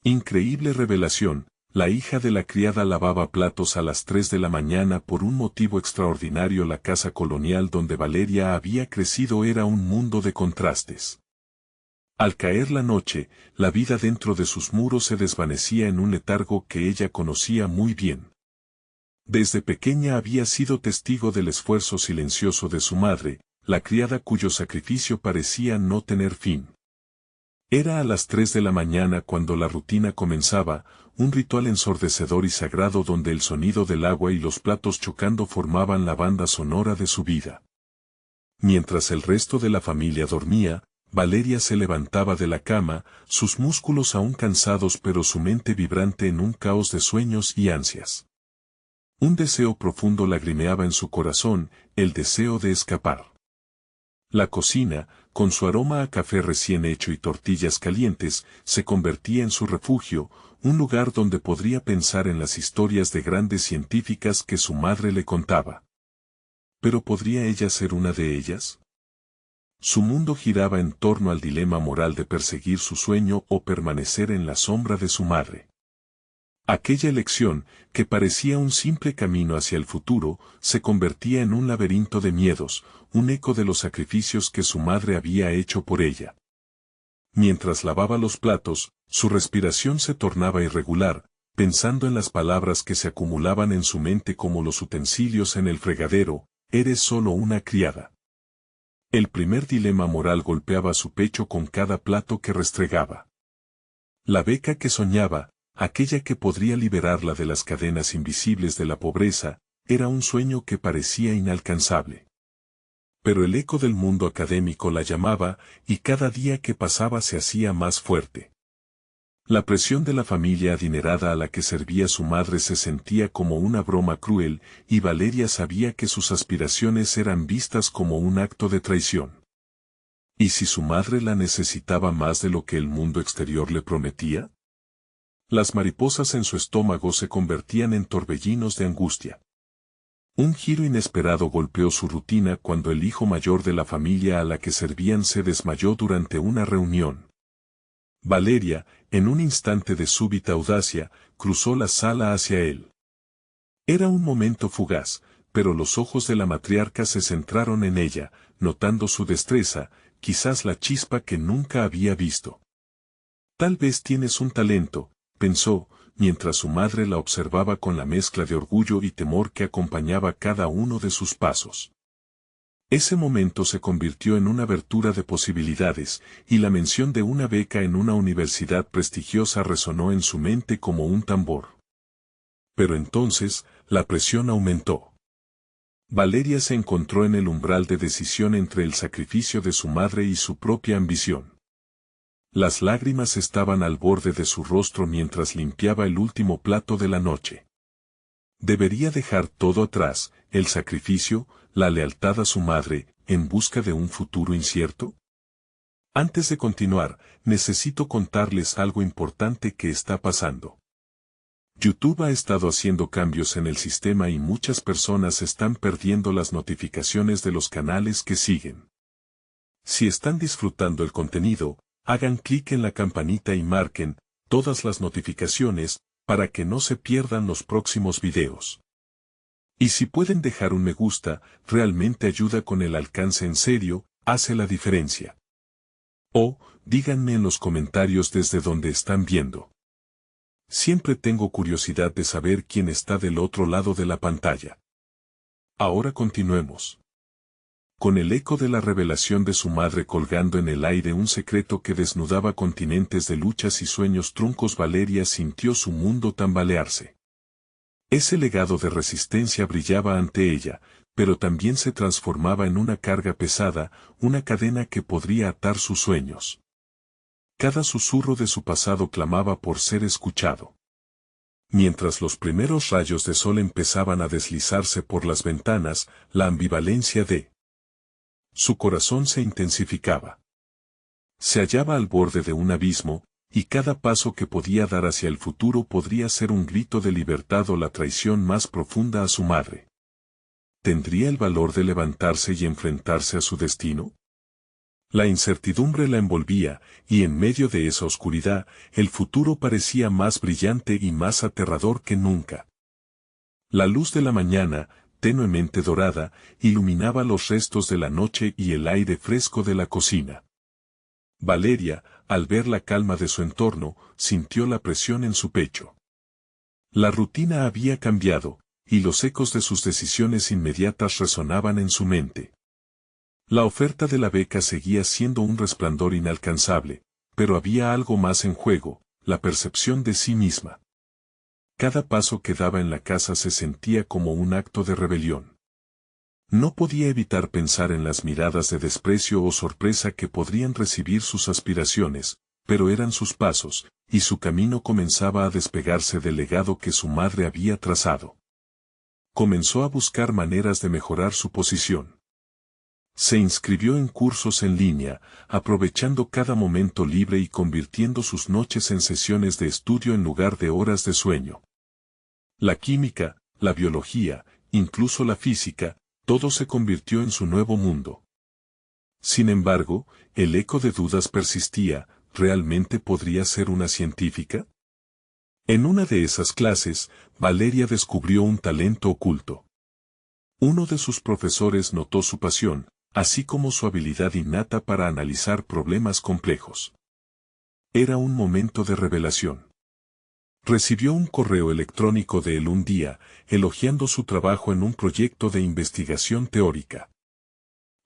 Increíble revelación, la hija de la criada lavaba platos a las 3 de la mañana por un motivo extraordinario. La casa colonial donde Valeria había crecido era un mundo de contrastes. Al caer la noche, la vida dentro de sus muros se desvanecía en un letargo que ella conocía muy bien. Desde pequeña había sido testigo del esfuerzo silencioso de su madre, la criada cuyo sacrificio parecía no tener fin. Era a las 3 de la mañana cuando la rutina comenzaba, un ritual ensordecedor y sagrado donde el sonido del agua y los platos chocando formaban la banda sonora de su vida. Mientras el resto de la familia dormía, Valeria se levantaba de la cama, sus músculos aún cansados pero su mente vibrante en un caos de sueños y ansias. Un deseo profundo lagrimeaba en su corazón, el deseo de escapar. La cocina, con su aroma a café recién hecho y tortillas calientes, se convertía en su refugio, un lugar donde podría pensar en las historias de grandes científicas que su madre le contaba. ¿Pero podría ella ser una de ellas? Su mundo giraba en torno al dilema moral de perseguir su sueño o permanecer en la sombra de su madre. Aquella elección, que parecía un simple camino hacia el futuro, se convertía en un laberinto de miedos, un eco de los sacrificios que su madre había hecho por ella. Mientras lavaba los platos, su respiración se tornaba irregular, pensando en las palabras que se acumulaban en su mente como los utensilios en el fregadero: eres solo una criada. El primer dilema moral golpeaba su pecho con cada plato que restregaba. La beca que soñaba, aquella que podría liberarla de las cadenas invisibles de la pobreza, era un sueño que parecía inalcanzable. Pero el eco del mundo académico la llamaba, y cada día que pasaba se hacía más fuerte. La presión de la familia adinerada a la que servía su madre se sentía como una broma cruel, y Valeria sabía que sus aspiraciones eran vistas como un acto de traición. ¿Y si su madre la necesitaba más de lo que el mundo exterior le prometía? Las mariposas en su estómago se convertían en torbellinos de angustia. Un giro inesperado golpeó su rutina cuando el hijo mayor de la familia a la que servían se desmayó durante una reunión. Valeria, en un instante de súbita audacia, cruzó la sala hacia él. Era un momento fugaz, pero los ojos de la matriarca se centraron en ella, notando su destreza, quizás la chispa que nunca había visto. Tal vez tienes un talento, pensó, mientras su madre la observaba con la mezcla de orgullo y temor que acompañaba cada uno de sus pasos. Ese momento se convirtió en una abertura de posibilidades, y la mención de una beca en una universidad prestigiosa resonó en su mente como un tambor. Pero entonces, la presión aumentó. Valeria se encontró en el umbral de decisión entre el sacrificio de su madre y su propia ambición. Las lágrimas estaban al borde de su rostro mientras limpiaba el último plato de la noche. ¿Debería dejar todo atrás, el sacrificio, la lealtad a su madre, en busca de un futuro incierto? Antes de continuar, necesito contarles algo importante que está pasando. YouTube ha estado haciendo cambios en el sistema y muchas personas están perdiendo las notificaciones de los canales que siguen. Si están disfrutando el contenido, hagan clic en la campanita y marquen todas las notificaciones para que no se pierdan los próximos videos. Y si pueden dejar un me gusta, realmente ayuda con el alcance en serio, hace la diferencia. O, díganme en los comentarios desde donde están viendo. Siempre tengo curiosidad de saber quién está del otro lado de la pantalla. Ahora continuemos. Con el eco de la revelación de su madre colgando en el aire, un secreto que desnudaba continentes de luchas y sueños truncos, Valeria sintió su mundo tambalearse. Ese legado de resistencia brillaba ante ella, pero también se transformaba en una carga pesada, una cadena que podría atar sus sueños. Cada susurro de su pasado clamaba por ser escuchado. Mientras los primeros rayos de sol empezaban a deslizarse por las ventanas, la ambivalencia de su corazón se intensificaba. Se hallaba al borde de un abismo, y cada paso que podía dar hacia el futuro podría ser un grito de libertad o la traición más profunda a su madre. ¿Tendría el valor de levantarse y enfrentarse a su destino? La incertidumbre la envolvía, y en medio de esa oscuridad, el futuro parecía más brillante y más aterrador que nunca. La luz de la mañana, tenuemente dorada, iluminaba los restos de la noche y el aire fresco de la cocina. Valeria, al ver la calma de su entorno, sintió la presión en su pecho. La rutina había cambiado, y los ecos de sus decisiones inmediatas resonaban en su mente. La oferta de la beca seguía siendo un resplandor inalcanzable, pero había algo más en juego, la percepción de sí misma. Cada paso que daba en la casa se sentía como un acto de rebelión. No podía evitar pensar en las miradas de desprecio o sorpresa que podrían recibir sus aspiraciones, pero eran sus pasos, y su camino comenzaba a despegarse del legado que su madre había trazado. Comenzó a buscar maneras de mejorar su posición. Se inscribió en cursos en línea, aprovechando cada momento libre y convirtiendo sus noches en sesiones de estudio en lugar de horas de sueño. La química, la biología, incluso la física, todo se convirtió en su nuevo mundo. Sin embargo, el eco de dudas persistía, ¿realmente podría ser una científica? En una de esas clases, Valeria descubrió un talento oculto. Uno de sus profesores notó su pasión, así como su habilidad innata para analizar problemas complejos. Era un momento de revelación. Recibió un correo electrónico de él un día, elogiando su trabajo en un proyecto de investigación teórica.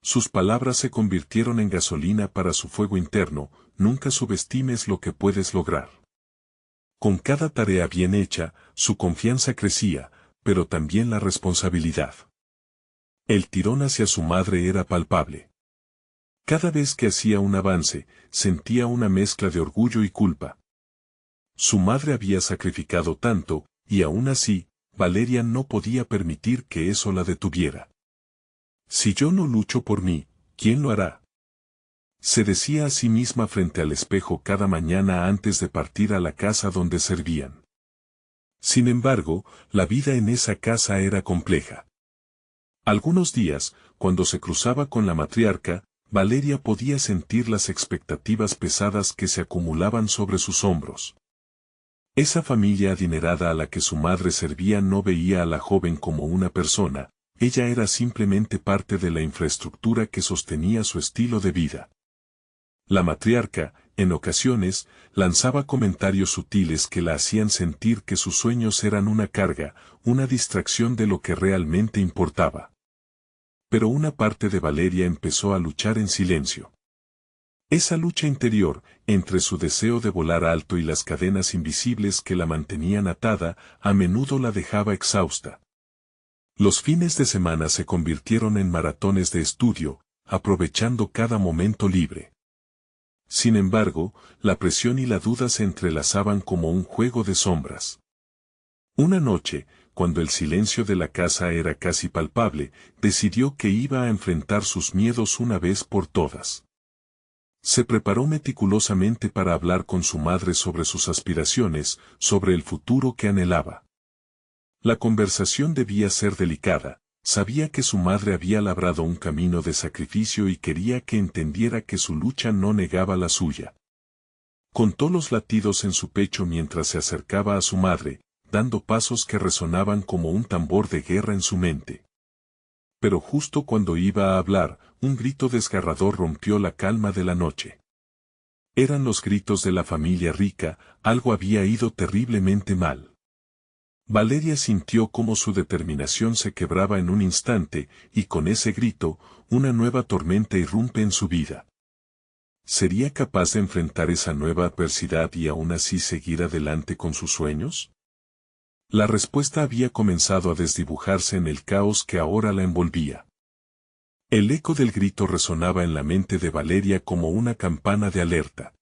Sus palabras se convirtieron en gasolina para su fuego interno, nunca subestimes lo que puedes lograr. Con cada tarea bien hecha, su confianza crecía, pero también la responsabilidad. El tirón hacia su madre era palpable. Cada vez que hacía un avance, sentía una mezcla de orgullo y culpa. Su madre había sacrificado tanto, y aún así, Valeria no podía permitir que eso la detuviera. Si yo no lucho por mí, ¿quién lo hará? Se decía a sí misma frente al espejo cada mañana antes de partir a la casa donde servían. Sin embargo, la vida en esa casa era compleja. Algunos días, cuando se cruzaba con la matriarca, Valeria podía sentir las expectativas pesadas que se acumulaban sobre sus hombros. Esa familia adinerada a la que su madre servía no veía a la joven como una persona, ella era simplemente parte de la infraestructura que sostenía su estilo de vida. La matriarca, en ocasiones, lanzaba comentarios sutiles que la hacían sentir que sus sueños eran una carga, una distracción de lo que realmente importaba. Pero una parte de Valeria empezó a luchar en silencio. Esa lucha interior, entre su deseo de volar alto y las cadenas invisibles que la mantenían atada, a menudo la dejaba exhausta. Los fines de semana se convirtieron en maratones de estudio, aprovechando cada momento libre. Sin embargo, la presión y la duda se entrelazaban como un juego de sombras. Una noche, cuando el silencio de la casa era casi palpable, decidió que iba a enfrentar sus miedos una vez por todas. Se preparó meticulosamente para hablar con su madre sobre sus aspiraciones, sobre el futuro que anhelaba. La conversación debía ser delicada, sabía que su madre había labrado un camino de sacrificio y quería que entendiera que su lucha no negaba la suya. Contó los latidos en su pecho mientras se acercaba a su madre, dando pasos que resonaban como un tambor de guerra en su mente. Pero justo cuando iba a hablar, un grito desgarrador rompió la calma de la noche. Eran los gritos de la familia rica, algo había ido terriblemente mal. Valeria sintió cómo su determinación se quebraba en un instante, y con ese grito, una nueva tormenta irrumpe en su vida. ¿Sería capaz de enfrentar esa nueva adversidad y aún así seguir adelante con sus sueños? La respuesta había comenzado a desdibujarse en el caos que ahora la envolvía. El eco del grito resonaba en la mente de Valeria como una campana de alerta.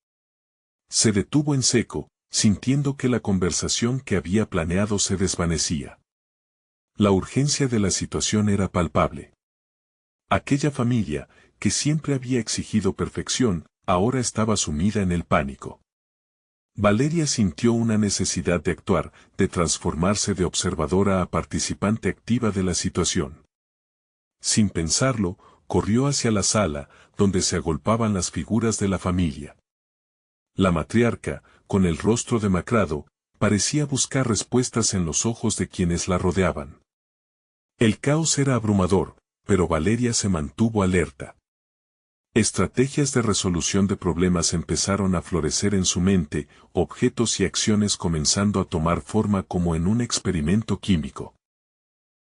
Se detuvo en seco, sintiendo que la conversación que había planeado se desvanecía. La urgencia de la situación era palpable. Aquella familia, que siempre había exigido perfección, ahora estaba sumida en el pánico. Valeria sintió una necesidad de actuar, de transformarse de observadora a participante activa de la situación. Sin pensarlo, corrió hacia la sala, donde se agolpaban las figuras de la familia. La matriarca, con el rostro demacrado, parecía buscar respuestas en los ojos de quienes la rodeaban. El caos era abrumador, pero Valeria se mantuvo alerta. Estrategias de resolución de problemas empezaron a florecer en su mente, objetos y acciones comenzando a tomar forma como en un experimento químico.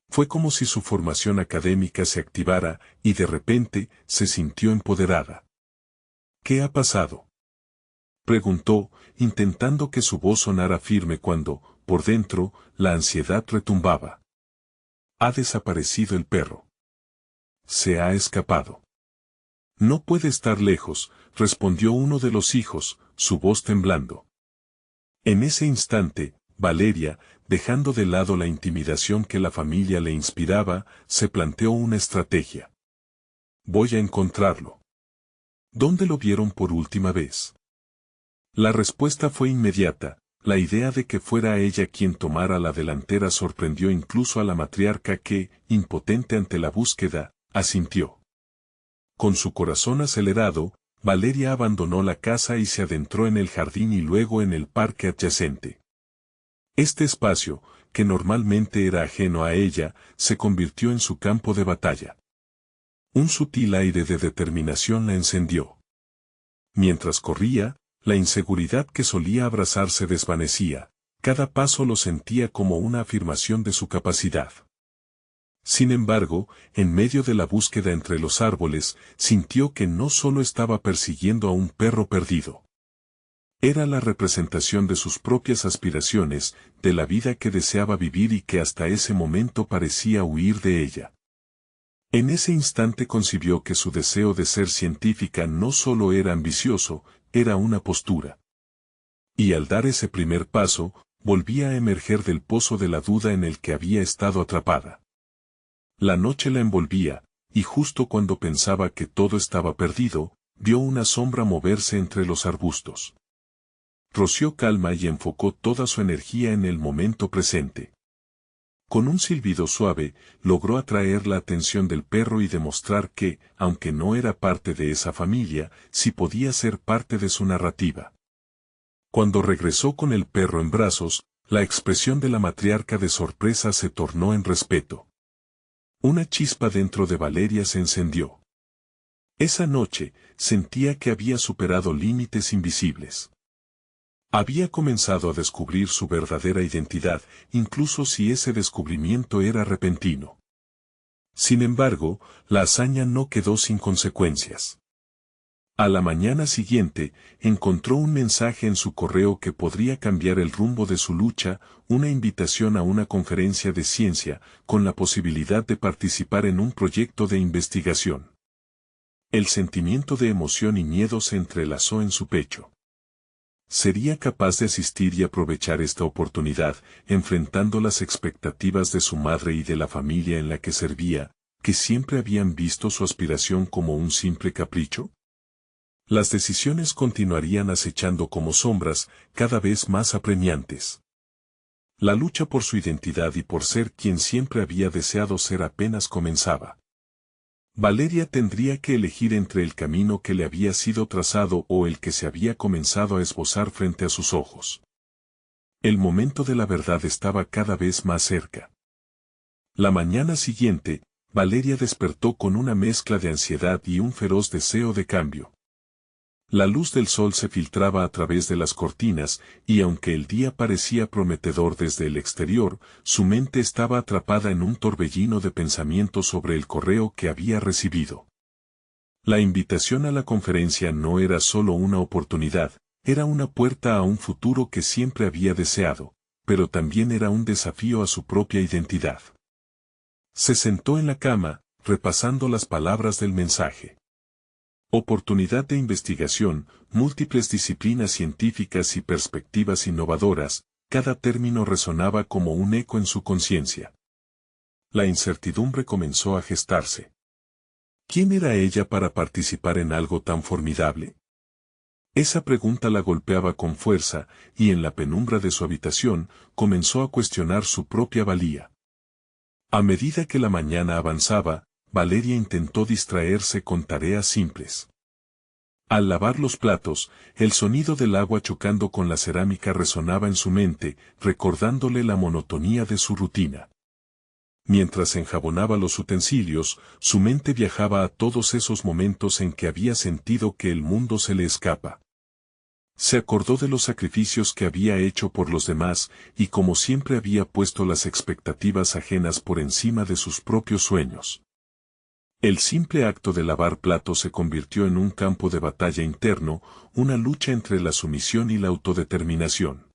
Fue como si su formación académica se activara, y de repente, se sintió empoderada. ¿Qué ha pasado?, preguntó, intentando que su voz sonara firme cuando, por dentro, la ansiedad retumbaba. Ha desaparecido el perro. Se ha escapado. No puede estar lejos, respondió uno de los hijos, su voz temblando. En ese instante, Valeria, dejando de lado la intimidación que la familia le inspiraba, se planteó una estrategia. Voy a encontrarlo. ¿Dónde lo vieron por última vez? La respuesta fue inmediata. La idea de que fuera ella quien tomara la delantera sorprendió incluso a la matriarca que, impotente ante la búsqueda, asintió. Con su corazón acelerado, Valeria abandonó la casa y se adentró en el jardín y luego en el parque adyacente. Este espacio, que normalmente era ajeno a ella, se convirtió en su campo de batalla. Un sutil aire de determinación la encendió. Mientras corría, la inseguridad que solía abrazar se desvanecía, cada paso lo sentía como una afirmación de su capacidad. Sin embargo, en medio de la búsqueda entre los árboles, sintió que no solo estaba persiguiendo a un perro perdido. Era la representación de sus propias aspiraciones, de la vida que deseaba vivir y que hasta ese momento parecía huir de ella. En ese instante concibió que su deseo de ser científica no solo era ambicioso, era una postura. Y al dar ese primer paso, volvía a emerger del pozo de la duda en el que había estado atrapada. La noche la envolvía, y justo cuando pensaba que todo estaba perdido, vio una sombra moverse entre los arbustos. Roció calma y enfocó toda su energía en el momento presente. Con un silbido suave, logró atraer la atención del perro y demostrar que, aunque no era parte de esa familia, sí podía ser parte de su narrativa. Cuando regresó con el perro en brazos, la expresión de la matriarca de sorpresa se tornó en respeto. Una chispa dentro de Valeria se encendió. Esa noche, sentía que había superado límites invisibles. Había comenzado a descubrir su verdadera identidad, incluso si ese descubrimiento era repentino. Sin embargo, la hazaña no quedó sin consecuencias. A la mañana siguiente, encontró un mensaje en su correo que podría cambiar el rumbo de su lucha, una invitación a una conferencia de ciencia, con la posibilidad de participar en un proyecto de investigación. El sentimiento de emoción y miedo se entrelazó en su pecho. ¿Sería capaz de asistir y aprovechar esta oportunidad, enfrentando las expectativas de su madre y de la familia en la que servía, que siempre habían visto su aspiración como un simple capricho? Las decisiones continuarían acechando como sombras, cada vez más apremiantes. La lucha por su identidad y por ser quien siempre había deseado ser apenas comenzaba. Valeria tendría que elegir entre el camino que le había sido trazado o el que se había comenzado a esbozar frente a sus ojos. El momento de la verdad estaba cada vez más cerca. La mañana siguiente, Valeria despertó con una mezcla de ansiedad y un feroz deseo de cambio. La luz del sol se filtraba a través de las cortinas, y aunque el día parecía prometedor desde el exterior, su mente estaba atrapada en un torbellino de pensamientos sobre el correo que había recibido. La invitación a la conferencia no era solo una oportunidad, era una puerta a un futuro que siempre había deseado, pero también era un desafío a su propia identidad. Se sentó en la cama, repasando las palabras del mensaje. Oportunidad de investigación, múltiples disciplinas científicas y perspectivas innovadoras, cada término resonaba como un eco en su conciencia. La incertidumbre comenzó a gestarse. ¿Quién era ella para participar en algo tan formidable? Esa pregunta la golpeaba con fuerza, y en la penumbra de su habitación, comenzó a cuestionar su propia valía. A medida que la mañana avanzaba, Valeria intentó distraerse con tareas simples. Al lavar los platos, el sonido del agua chocando con la cerámica resonaba en su mente, recordándole la monotonía de su rutina. Mientras enjabonaba los utensilios, su mente viajaba a todos esos momentos en que había sentido que el mundo se le escapa. Se acordó de los sacrificios que había hecho por los demás, y como siempre había puesto las expectativas ajenas por encima de sus propios sueños. El simple acto de lavar platos se convirtió en un campo de batalla interno, una lucha entre la sumisión y la autodeterminación.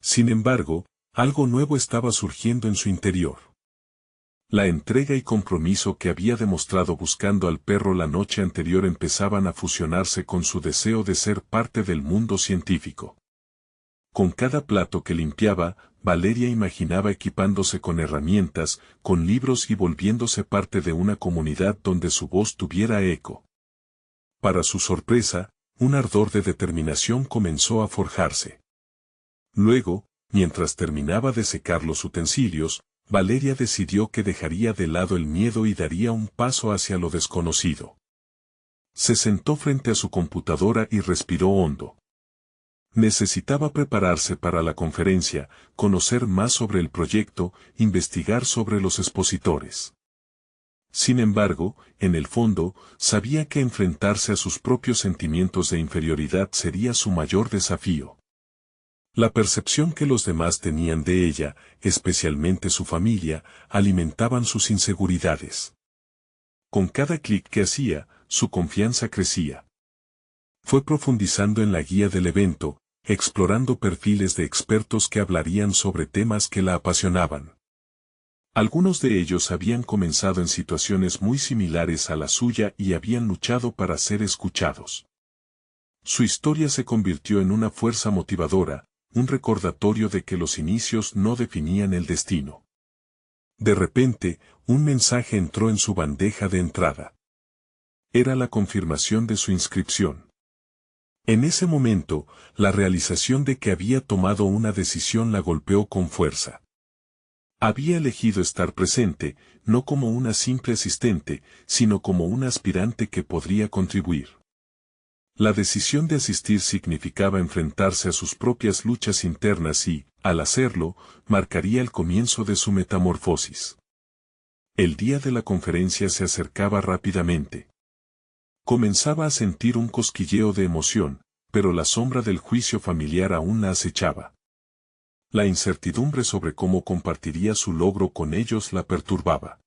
Sin embargo, algo nuevo estaba surgiendo en su interior. La entrega y compromiso que había demostrado buscando al perro la noche anterior empezaban a fusionarse con su deseo de ser parte del mundo científico. Con cada plato que limpiaba, Valeria imaginaba equipándose con herramientas, con libros y volviéndose parte de una comunidad donde su voz tuviera eco. Para su sorpresa, un ardor de determinación comenzó a forjarse. Luego, mientras terminaba de secar los utensilios, Valeria decidió que dejaría de lado el miedo y daría un paso hacia lo desconocido. Se sentó frente a su computadora y respiró hondo. Necesitaba prepararse para la conferencia, conocer más sobre el proyecto, investigar sobre los expositores. Sin embargo, en el fondo, sabía que enfrentarse a sus propios sentimientos de inferioridad sería su mayor desafío. La percepción que los demás tenían de ella, especialmente su familia, alimentaban sus inseguridades. Con cada clic que hacía, su confianza crecía. Fue profundizando en la guía del evento, explorando perfiles de expertos que hablarían sobre temas que la apasionaban. Algunos de ellos habían comenzado en situaciones muy similares a la suya y habían luchado para ser escuchados. Su historia se convirtió en una fuerza motivadora, un recordatorio de que los inicios no definían el destino. De repente, un mensaje entró en su bandeja de entrada. Era la confirmación de su inscripción. En ese momento, la realización de que había tomado una decisión la golpeó con fuerza. Había elegido estar presente, no como una simple asistente, sino como un aspirante que podría contribuir. La decisión de asistir significaba enfrentarse a sus propias luchas internas y, al hacerlo, marcaría el comienzo de su metamorfosis. El día de la conferencia se acercaba rápidamente. Comenzaba a sentir un cosquilleo de emoción, pero la sombra del juicio familiar aún la acechaba. La incertidumbre sobre cómo compartiría su logro con ellos la perturbaba.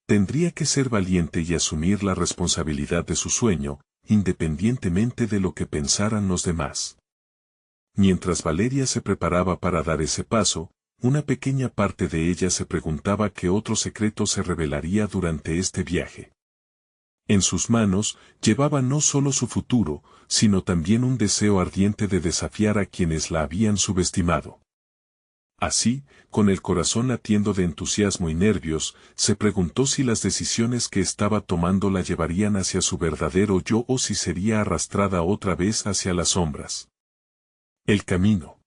Tendría que ser valiente y asumir la responsabilidad de su sueño, independientemente de lo que pensaran los demás. Mientras Valeria se preparaba para dar ese paso, una pequeña parte de ella se preguntaba qué otro secreto se revelaría durante este viaje. En sus manos, llevaba no solo su futuro, sino también un deseo ardiente de desafiar a quienes la habían subestimado. Así, con el corazón latiendo de entusiasmo y nervios, se preguntó si las decisiones que estaba tomando la llevarían hacia su verdadero yo o si sería arrastrada otra vez hacia las sombras. El camino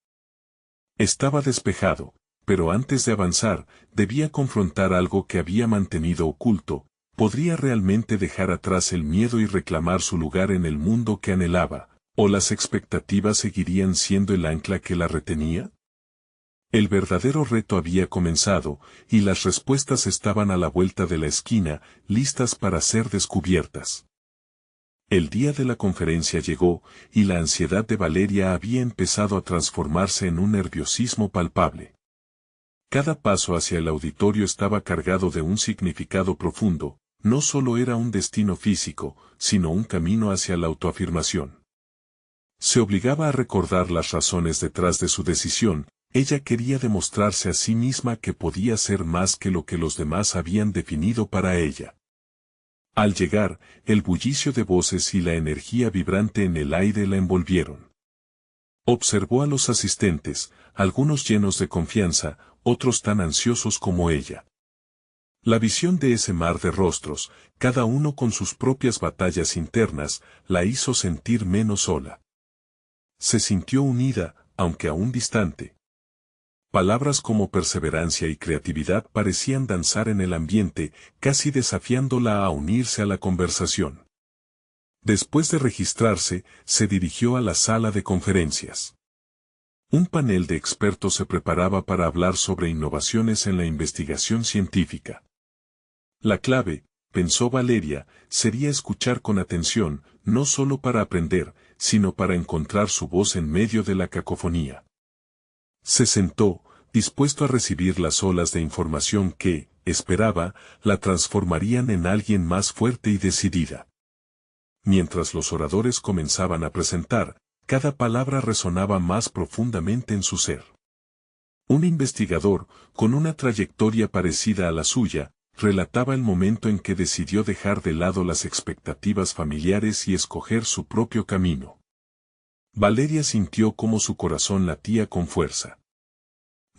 estaba despejado, pero antes de avanzar, debía confrontar algo que había mantenido oculto. ¿Podría realmente dejar atrás el miedo y reclamar su lugar en el mundo que anhelaba, o las expectativas seguirían siendo el ancla que la retenía? El verdadero reto había comenzado, y las respuestas estaban a la vuelta de la esquina, listas para ser descubiertas. El día de la conferencia llegó, y la ansiedad de Valeria había empezado a transformarse en un nerviosismo palpable. Cada paso hacia el auditorio estaba cargado de un significado profundo. No solo era un destino físico, sino un camino hacia la autoafirmación. Se obligaba a recordar las razones detrás de su decisión. Ella quería demostrarse a sí misma que podía ser más que lo que los demás habían definido para ella. Al llegar, el bullicio de voces y la energía vibrante en el aire la envolvieron. Observó a los asistentes, algunos llenos de confianza, otros tan ansiosos como ella. La visión de ese mar de rostros, cada uno con sus propias batallas internas, la hizo sentir menos sola. Se sintió unida, aunque aún distante. Palabras como perseverancia y creatividad parecían danzar en el ambiente, casi desafiándola a unirse a la conversación. Después de registrarse, se dirigió a la sala de conferencias. Un panel de expertos se preparaba para hablar sobre innovaciones en la investigación científica. La clave, pensó Valeria, sería escuchar con atención, no solo para aprender, sino para encontrar su voz en medio de la cacofonía. Se sentó, dispuesto a recibir las olas de información que, esperaba, la transformarían en alguien más fuerte y decidida. Mientras los oradores comenzaban a presentar, cada palabra resonaba más profundamente en su ser. Un investigador, con una trayectoria parecida a la suya, relataba el momento en que decidió dejar de lado las expectativas familiares y escoger su propio camino. Valeria sintió cómo su corazón latía con fuerza.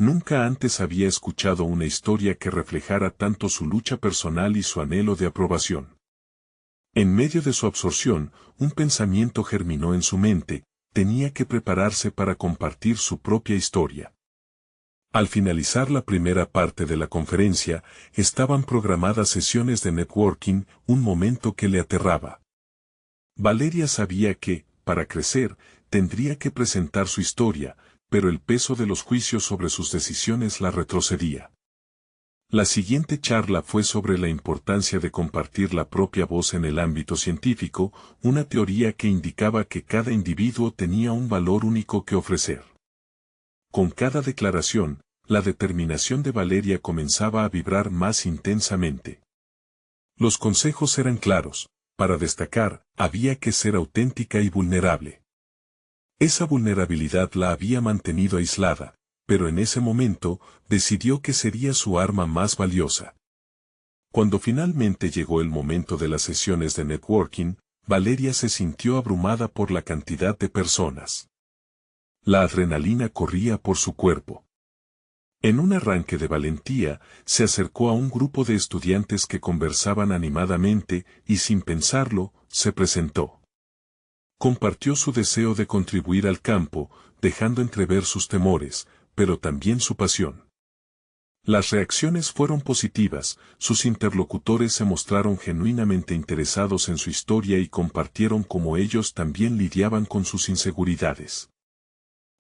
Nunca antes había escuchado una historia que reflejara tanto su lucha personal y su anhelo de aprobación. En medio de su absorción, un pensamiento germinó en su mente: tenía que prepararse para compartir su propia historia. Al finalizar la primera parte de la conferencia, estaban programadas sesiones de networking, un momento que le aterraba. Valeria sabía que, para crecer, tendría que presentar su historia, pero el peso de los juicios sobre sus decisiones la retrocedía. La siguiente charla fue sobre la importancia de compartir la propia voz en el ámbito científico, una teoría que indicaba que cada individuo tenía un valor único que ofrecer. Con cada declaración, la determinación de Valeria comenzaba a vibrar más intensamente. Los consejos eran claros: para destacar, había que ser auténtica y vulnerable. Esa vulnerabilidad la había mantenido aislada, pero en ese momento, decidió que sería su arma más valiosa. Cuando finalmente llegó el momento de las sesiones de networking, Valeria se sintió abrumada por la cantidad de personas. La adrenalina corría por su cuerpo. En un arranque de valentía, se acercó a un grupo de estudiantes que conversaban animadamente, y sin pensarlo, se presentó. Compartió su deseo de contribuir al campo, dejando entrever sus temores, pero también su pasión. Las reacciones fueron positivas, sus interlocutores se mostraron genuinamente interesados en su historia y compartieron cómo ellos también lidiaban con sus inseguridades.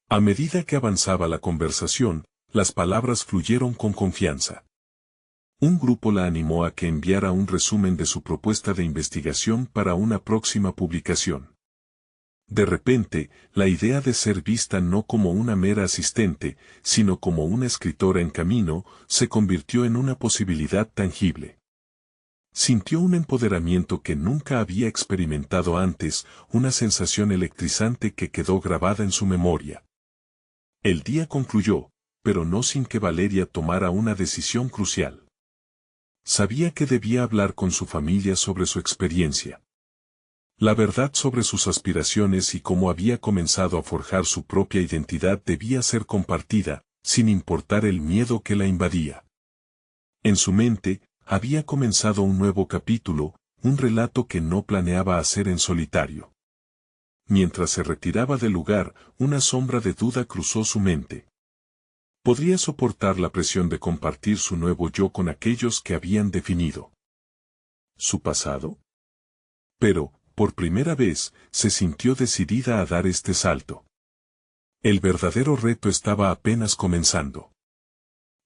A medida que avanzaba la conversación, las palabras fluyeron con confianza. Un grupo la animó a que enviara un resumen de su propuesta de investigación para una próxima publicación. De repente, la idea de ser vista no como una mera asistente, sino como una escritora en camino, se convirtió en una posibilidad tangible. Sintió un empoderamiento que nunca había experimentado antes, una sensación electrizante que quedó grabada en su memoria. El día concluyó, pero no sin que Valeria tomara una decisión crucial. Sabía que debía hablar con su familia sobre su experiencia. La verdad sobre sus aspiraciones y cómo había comenzado a forjar su propia identidad debía ser compartida, sin importar el miedo que la invadía. En su mente, había comenzado un nuevo capítulo, un relato que no planeaba hacer en solitario. Mientras se retiraba del lugar, una sombra de duda cruzó su mente. ¿Podría soportar la presión de compartir su nuevo yo con aquellos que habían definido su pasado? Pero, por primera vez, se sintió decidida a dar este salto. El verdadero reto estaba apenas comenzando.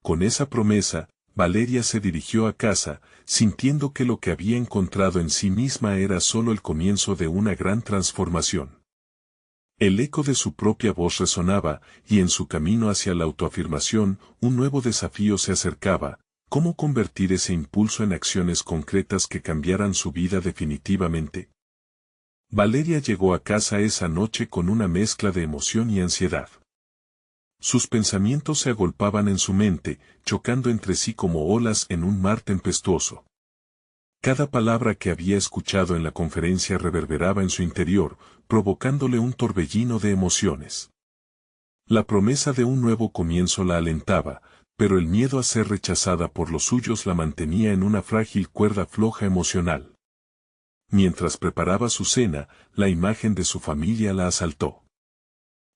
Con esa promesa, Valeria se dirigió a casa, sintiendo que lo que había encontrado en sí misma era solo el comienzo de una gran transformación. El eco de su propia voz resonaba, y en su camino hacia la autoafirmación, un nuevo desafío se acercaba: ¿cómo convertir ese impulso en acciones concretas que cambiaran su vida definitivamente? Valeria llegó a casa esa noche con una mezcla de emoción y ansiedad. Sus pensamientos se agolpaban en su mente, chocando entre sí como olas en un mar tempestuoso. Cada palabra que había escuchado en la conferencia reverberaba en su interior, provocándole un torbellino de emociones. La promesa de un nuevo comienzo la alentaba, pero el miedo a ser rechazada por los suyos la mantenía en una frágil cuerda floja emocional. Mientras preparaba su cena, la imagen de su familia la asaltó.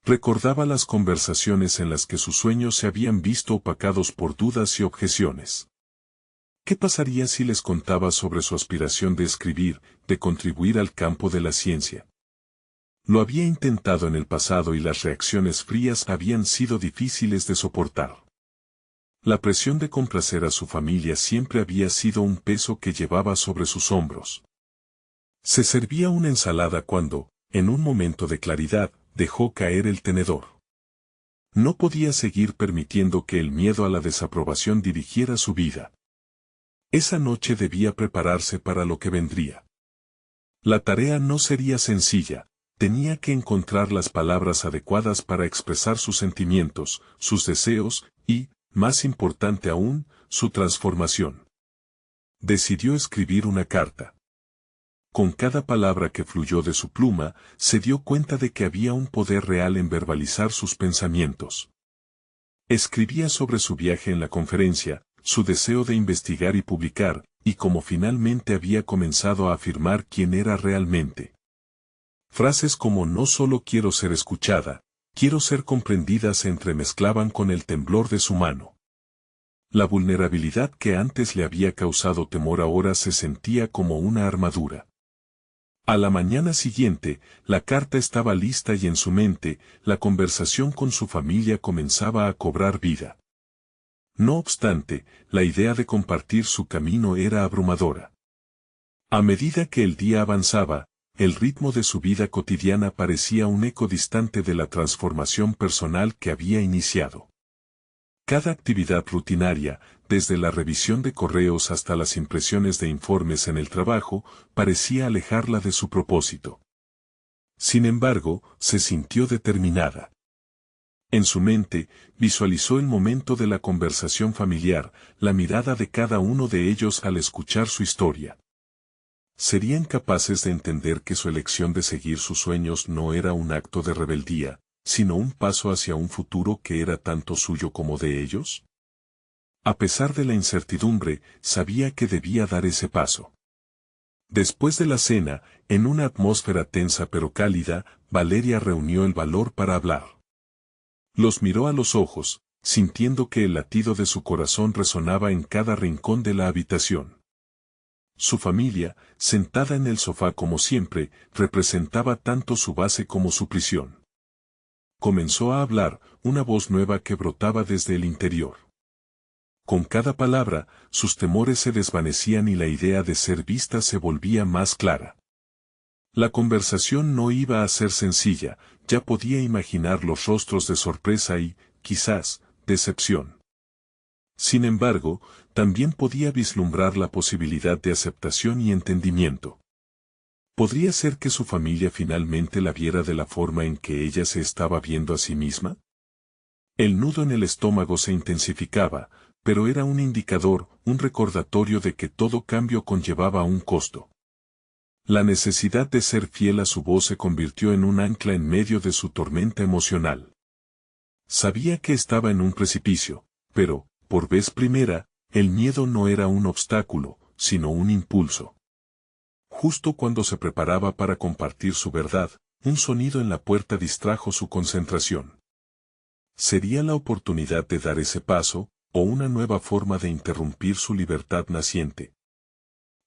Recordaba las conversaciones en las que sus sueños se habían visto opacados por dudas y objeciones. ¿Qué pasaría si les contaba sobre su aspiración de escribir, de contribuir al campo de la ciencia? Lo había intentado en el pasado y las reacciones frías habían sido difíciles de soportar. La presión de complacer a su familia siempre había sido un peso que llevaba sobre sus hombros. Se servía una ensalada cuando, en un momento de claridad, dejó caer el tenedor. No podía seguir permitiendo que el miedo a la desaprobación dirigiera su vida. Esa noche debía prepararse para lo que vendría. La tarea no sería sencilla, tenía que encontrar las palabras adecuadas para expresar sus sentimientos, sus deseos y, más importante aún, su transformación. Decidió escribir una carta. Con cada palabra que fluyó de su pluma, se dio cuenta de que había un poder real en verbalizar sus pensamientos. Escribía sobre su viaje en la conferencia, su deseo de investigar y publicar, y cómo finalmente había comenzado a afirmar quién era realmente. Frases como "no solo quiero ser escuchada, quiero ser comprendida" se entremezclaban con el temblor de su mano. La vulnerabilidad que antes le había causado temor ahora se sentía como una armadura. A la mañana siguiente, la carta estaba lista y en su mente, la conversación con su familia comenzaba a cobrar vida. No obstante, la idea de compartir su camino era abrumadora. A medida que el día avanzaba, el ritmo de su vida cotidiana parecía un eco distante de la transformación personal que había iniciado. Cada actividad rutinaria, desde la revisión de correos hasta las impresiones de informes en el trabajo, parecía alejarla de su propósito. Sin embargo, se sintió determinada. En su mente, visualizó el momento de la conversación familiar, la mirada de cada uno de ellos al escuchar su historia. ¿Serían capaces de entender que su elección de seguir sus sueños no era un acto de rebeldía, sino un paso hacia un futuro que era tanto suyo como de ellos? A pesar de la incertidumbre, sabía que debía dar ese paso. Después de la cena, en una atmósfera tensa pero cálida, Valeria reunió el valor para hablar. Los miró a los ojos, sintiendo que el latido de su corazón resonaba en cada rincón de la habitación. Su familia, sentada en el sofá como siempre, representaba tanto su base como su prisión. Comenzó a hablar, una voz nueva que brotaba desde el interior. Con cada palabra, sus temores se desvanecían y la idea de ser vista se volvía más clara. La conversación no iba a ser sencilla, ya podía imaginar los rostros de sorpresa y, quizás, decepción. Sin embargo, también podía vislumbrar la posibilidad de aceptación y entendimiento. ¿Podría ser que su familia finalmente la viera de la forma en que ella se estaba viendo a sí misma? El nudo en el estómago se intensificaba, pero era un indicador, un recordatorio de que todo cambio conllevaba un costo. La necesidad de ser fiel a su voz se convirtió en un ancla en medio de su tormenta emocional. Sabía que estaba en un precipicio, pero, por vez primera, el miedo no era un obstáculo, sino un impulso. Justo cuando se preparaba para compartir su verdad, un sonido en la puerta distrajo su concentración. ¿Sería la oportunidad de dar ese paso, o una nueva forma de interrumpir su libertad naciente?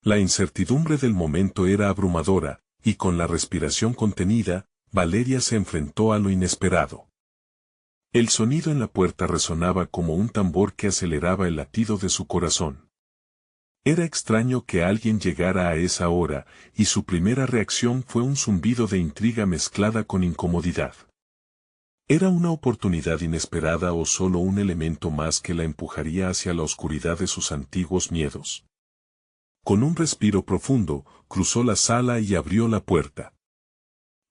La incertidumbre del momento era abrumadora, y con la respiración contenida, Valeria se enfrentó a lo inesperado. El sonido en la puerta resonaba como un tambor que aceleraba el latido de su corazón. Era extraño que alguien llegara a esa hora, y su primera reacción fue un zumbido de intriga mezclada con incomodidad. ¿Era una oportunidad inesperada o solo un elemento más que la empujaría hacia la oscuridad de sus antiguos miedos? Con un respiro profundo, cruzó la sala y abrió la puerta.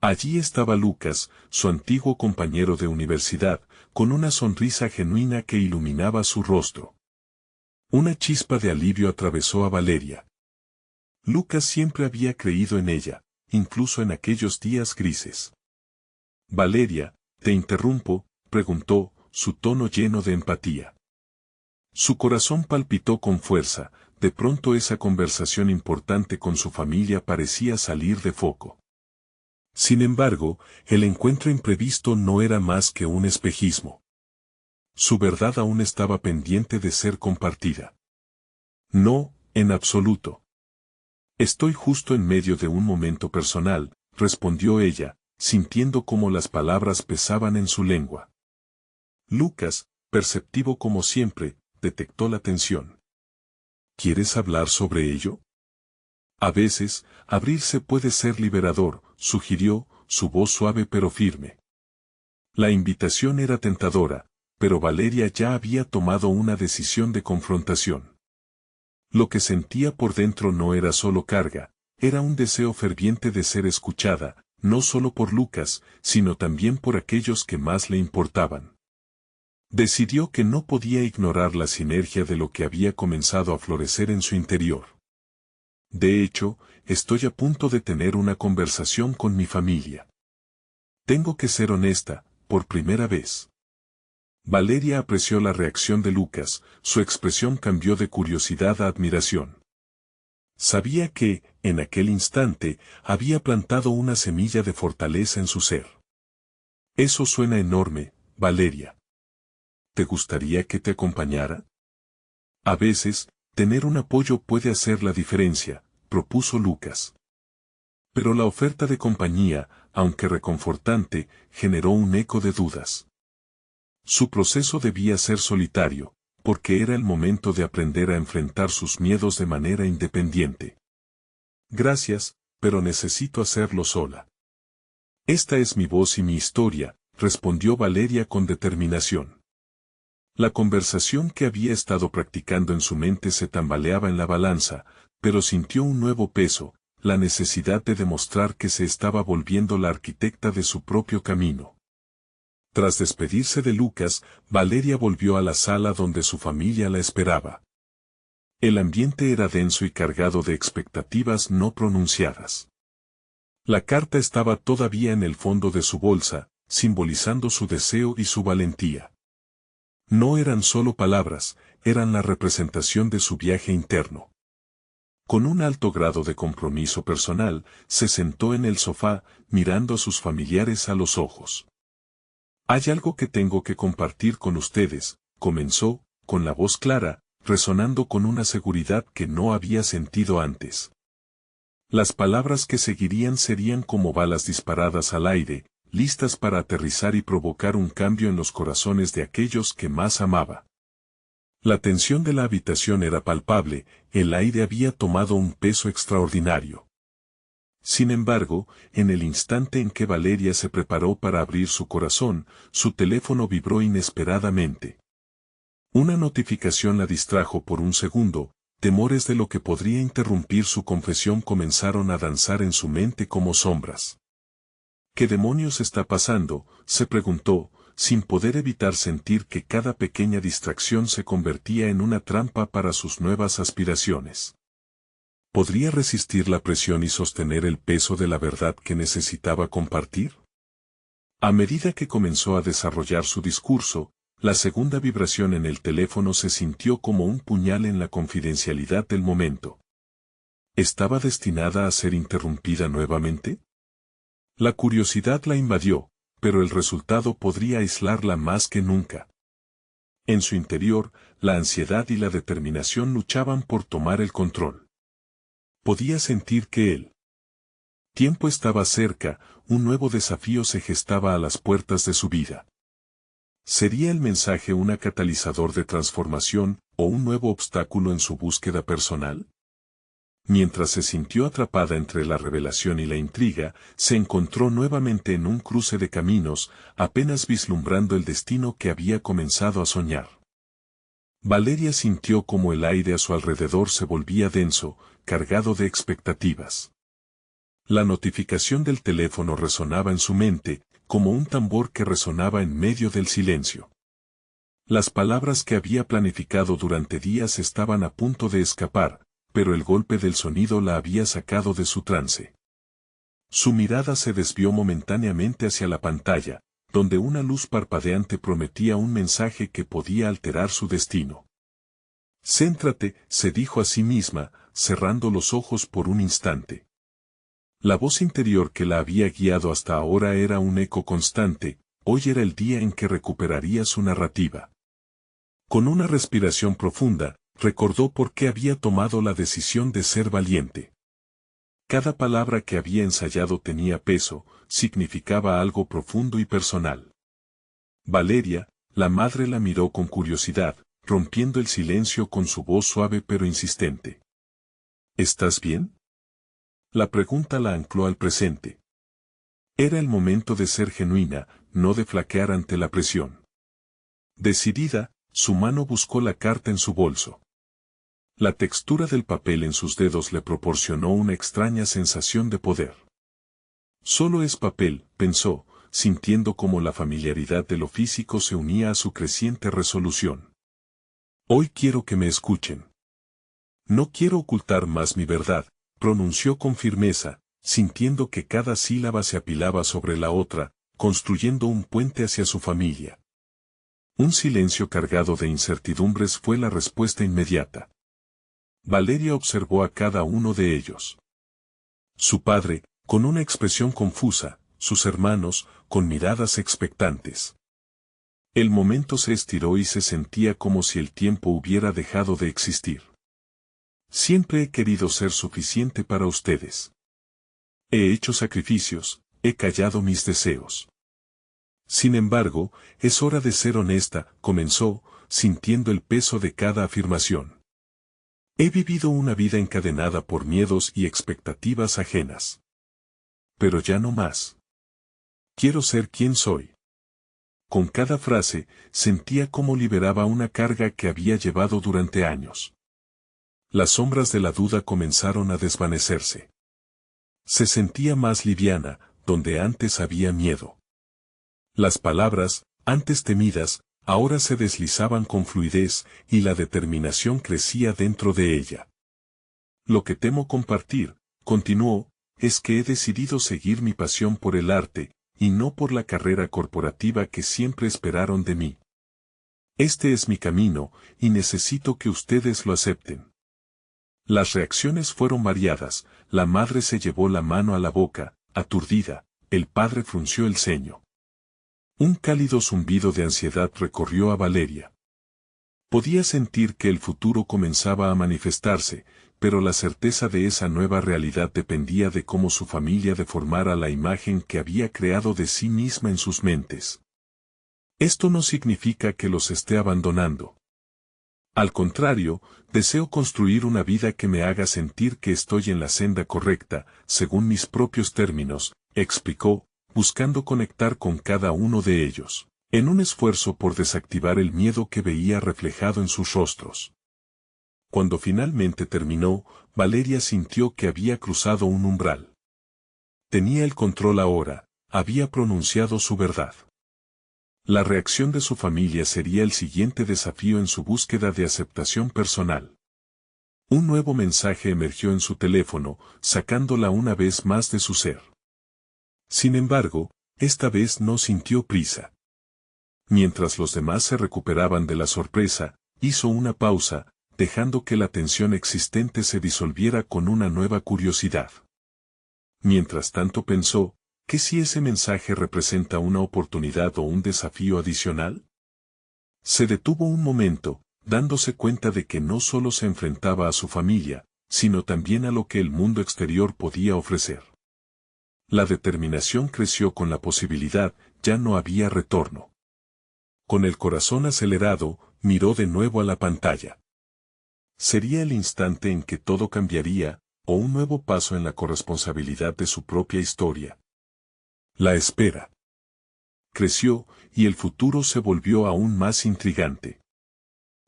Allí estaba Lucas, su antiguo compañero de universidad, con una sonrisa genuina que iluminaba su rostro. Una chispa de alivio atravesó a Valeria. Lucas siempre había creído en ella, incluso en aquellos días grises. «Valeria, ¿te interrumpo?», preguntó, su tono lleno de empatía. Su corazón palpitó con fuerza, de pronto esa conversación importante con su familia parecía salir de foco. Sin embargo, el encuentro imprevisto no era más que un espejismo. Su verdad aún estaba pendiente de ser compartida. No, en absoluto. Estoy justo en medio de un momento personal, respondió ella, sintiendo cómo las palabras pesaban en su lengua. Lucas, perceptivo como siempre, detectó la tensión. ¿Quieres hablar sobre ello? A veces, abrirse puede ser liberador, sugirió, su voz suave pero firme. La invitación era tentadora, pero Valeria ya había tomado una decisión de confrontación. Lo que sentía por dentro no era solo carga, era un deseo ferviente de ser escuchada, no solo por Lucas, sino también por aquellos que más le importaban. Decidió que no podía ignorar la sinergia de lo que había comenzado a florecer en su interior. De hecho, estoy a punto de tener una conversación con mi familia. Tengo que ser honesta, por primera vez. Valeria apreció la reacción de Lucas, su expresión cambió de curiosidad a admiración. Sabía que, en aquel instante, había plantado una semilla de fortaleza en su ser. Eso suena enorme, Valeria. ¿Te gustaría que te acompañara? A veces, tener un apoyo puede hacer la diferencia, propuso Lucas. Pero la oferta de compañía, aunque reconfortante, generó un eco de dudas. Su proceso debía ser solitario, porque era el momento de aprender a enfrentar sus miedos de manera independiente. Gracias, pero necesito hacerlo sola. Esta es mi voz y mi historia, respondió Valeria con determinación. La conversación que había estado practicando en su mente se tambaleaba en la balanza, pero sintió un nuevo peso, la necesidad de demostrar que se estaba volviendo la arquitecta de su propio camino. Tras despedirse de Lucas, Valeria volvió a la sala donde su familia la esperaba. El ambiente era denso y cargado de expectativas no pronunciadas. La carta estaba todavía en el fondo de su bolsa, simbolizando su deseo y su valentía. No eran solo palabras, eran la representación de su viaje interno. Con un alto grado de compromiso personal, se sentó en el sofá, mirando a sus familiares a los ojos. Hay algo que tengo que compartir con ustedes, comenzó, con la voz clara, resonando con una seguridad que no había sentido antes. Las palabras que seguirían serían como balas disparadas al aire, listas para aterrizar y provocar un cambio en los corazones de aquellos que más amaba. La tensión de la habitación era palpable, el aire había tomado un peso extraordinario. Sin embargo, en el instante en que Valeria se preparó para abrir su corazón, su teléfono vibró inesperadamente. Una notificación la distrajo por un segundo, temores de lo que podría interrumpir su confesión comenzaron a danzar en su mente como sombras. ¿Qué demonios está pasando?, se preguntó, sin poder evitar sentir que cada pequeña distracción se convertía en una trampa para sus nuevas aspiraciones. ¿Podría resistir la presión y sostener el peso de la verdad que necesitaba compartir? A medida que comenzó a desarrollar su discurso, la segunda vibración en el teléfono se sintió como un puñal en la confidencialidad del momento. ¿Estaba destinada a ser interrumpida nuevamente? La curiosidad la invadió, pero el resultado podría aislarla más que nunca. En su interior, la ansiedad y la determinación luchaban por tomar el control. Podía sentir que el tiempo estaba cerca, un nuevo desafío se gestaba a las puertas de su vida. ¿Sería el mensaje un catalizador de transformación o un nuevo obstáculo en su búsqueda personal? Mientras se sintió atrapada entre la revelación y la intriga, se encontró nuevamente en un cruce de caminos, apenas vislumbrando el destino que había comenzado a soñar. Valeria sintió como el aire a su alrededor se volvía denso, cargado de expectativas. La notificación del teléfono resonaba en su mente, como un tambor que resonaba en medio del silencio. Las palabras que había planificado durante días estaban a punto de escapar, pero el golpe del sonido la había sacado de su trance. Su mirada se desvió momentáneamente hacia la pantalla, donde una luz parpadeante prometía un mensaje que podía alterar su destino. Céntrate, se dijo a sí misma, cerrando los ojos por un instante. La voz interior que la había guiado hasta ahora era un eco constante, hoy era el día en que recuperaría su narrativa. Con una respiración profunda, recordó por qué había tomado la decisión de ser valiente. Cada palabra que había ensayado tenía peso, significaba algo profundo y personal. Valeria, la madre, la miró con curiosidad, rompiendo el silencio con su voz suave pero insistente. ¿Estás bien? La pregunta la ancló al presente. Era el momento de ser genuina, no de flaquear ante la presión. Decidida, su mano buscó la carta en su bolso. La textura del papel en sus dedos le proporcionó una extraña sensación de poder. Solo es papel, pensó, sintiendo cómo la familiaridad de lo físico se unía a su creciente resolución. Hoy quiero que me escuchen. No quiero ocultar más mi verdad, pronunció con firmeza, sintiendo que cada sílaba se apilaba sobre la otra, construyendo un puente hacia su familia. Un silencio cargado de incertidumbres fue la respuesta inmediata. Valeria observó a cada uno de ellos. Su padre, con una expresión confusa, sus hermanos, con miradas expectantes. El momento se estiró y se sentía como si el tiempo hubiera dejado de existir. Siempre he querido ser suficiente para ustedes. He hecho sacrificios, he callado mis deseos. Sin embargo, es hora de ser honesta, comenzó, sintiendo el peso de cada afirmación. He vivido una vida encadenada por miedos y expectativas ajenas. Pero ya no más. Quiero ser quien soy. Con cada frase, sentía cómo liberaba una carga que había llevado durante años. Las sombras de la duda comenzaron a desvanecerse. Se sentía más liviana, donde antes había miedo. Las palabras, antes temidas, ahora se deslizaban con fluidez, y la determinación crecía dentro de ella. Lo que temo compartir, continuó, es que he decidido seguir mi pasión por el arte, y no por la carrera corporativa que siempre esperaron de mí. Este es mi camino, y necesito que ustedes lo acepten. Las reacciones fueron variadas, la madre se llevó la mano a la boca, aturdida, el padre frunció el ceño. Un cálido zumbido de ansiedad recorrió a Valeria. Podía sentir que el futuro comenzaba a manifestarse, pero la certeza de esa nueva realidad dependía de cómo su familia deformara la imagen que había creado de sí misma en sus mentes. Esto no significa que los esté abandonando. Al contrario, deseo construir una vida que me haga sentir que estoy en la senda correcta, según mis propios términos, explicó, buscando conectar con cada uno de ellos, en un esfuerzo por desactivar el miedo que veía reflejado en sus rostros. Cuando finalmente terminó, Valeria sintió que había cruzado un umbral. Tenía el control ahora, había pronunciado su verdad. La reacción de su familia sería el siguiente desafío en su búsqueda de aceptación personal. Un nuevo mensaje emergió en su teléfono, sacándola una vez más de su ser. Sin embargo, esta vez no sintió prisa. Mientras los demás se recuperaban de la sorpresa, hizo una pausa, dejando que la tensión existente se disolviera con una nueva curiosidad. Mientras tanto pensó, ¿qué si ese mensaje representa una oportunidad o un desafío adicional? Se detuvo un momento, dándose cuenta de que no solo se enfrentaba a su familia, sino también a lo que el mundo exterior podía ofrecer. La determinación creció con la posibilidad, ya no había retorno. Con el corazón acelerado, miró de nuevo a la pantalla. Sería el instante en que todo cambiaría, o un nuevo paso en la corresponsabilidad de su propia historia. La espera creció, y el futuro se volvió aún más intrigante.